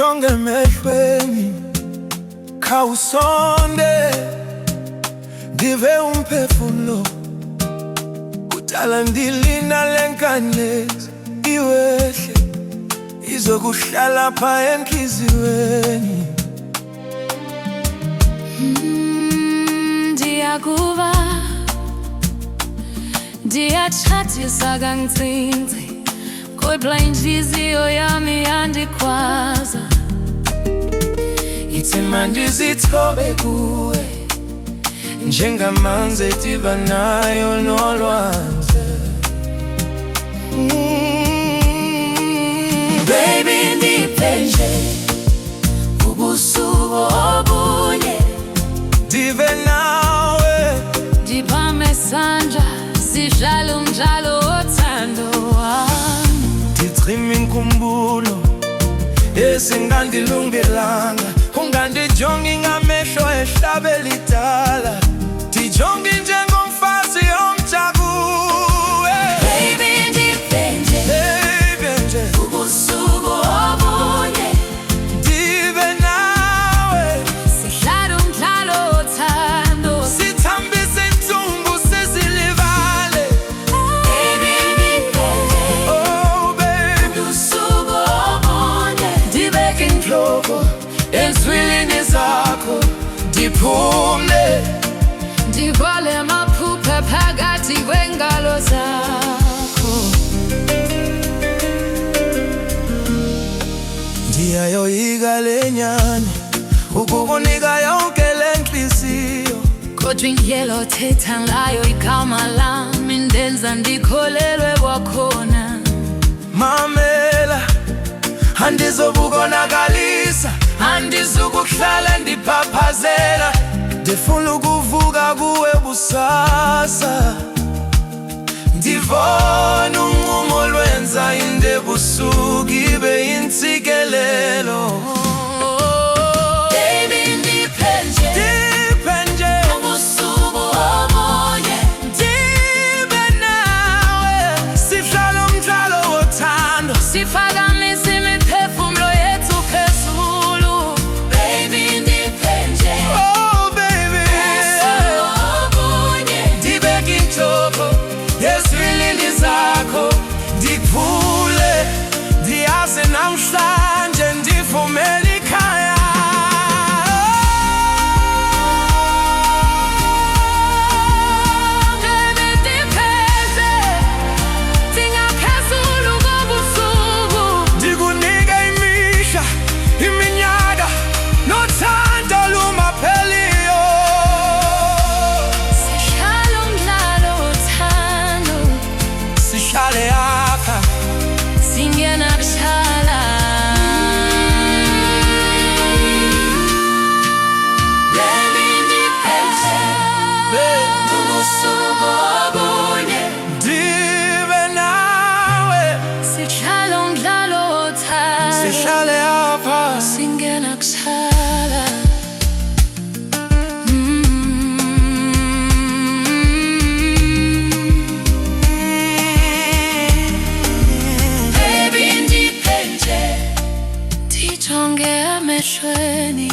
Ndijonge emehlweni, khawusonde, ndive umphefumlo. Kudala ndilina lenkanlezi iwehle, izokuhlala pha enhliziyweni. Ndiyakuva, ndiyatshathisa kancinci, kodwa inhliziyo yami yandikhwaza. Ithi mandizithobe kuwe, njengamanzi edibanayo nolwandle. Baby, ndiphe nje ubusuku obunye, ndive nawe, ndibambe isandla, sidlale umdlalo wothando wami. ndichime inkumbulo ezingandilungelanga, ungandijongi ngamehlo ehlabela idala, ndijonge njengomfazi omjabuwe. Baby, ndiphe nje ubusuku obunye, ndive nawe, sidlale umdlalo wothando, sithambise intombi sizilibale. Baby, ndiphe Oh baby, ubusuku obunye, ndibeke inhloko ezwilini zakho, ndiphumle, ndivale amaphupha phakathi kwengalo zakho. ndiyayoyika lenyani, ukukunika yonke lenhliziyo, Kodwa indlela othetha ngayo igama lami ndenza ndikholelwe kwakhona. mamela, andizobukonakalisa, andizukuhlala ndiphaphazela. Ndifuna ukuvuka kuwe busasa, ndivona unqumo lwenza into ebusuku ibe yintsikelelo. Baby, ndiphe nje ubusuku obunye, Ndibe nawe, sidlale umdlalo wothando, siphakamise imiphefumulo yethu phezulu. Baby, ndiphe nje oh baby, ubusuku obunye, ndibeke inhloko ezwilini zakho, ndiphule, ndiyazi namhlanje ndivumela ikhaya. Baby, ndiphe nje, ndingaphezulu kobusuku, Ndikunike imihla, iminyaka, nothando lungapheliyo. sidlale umdlalo wothando, Sihlale apha, singena buchala. Baby, ndiphe nje ubusuku obunye, ndibe nawe, sidlale umdlalo wothando, sihlale apha. singena buchala. Baby, ndiphe nje, ndijonge emehlweni,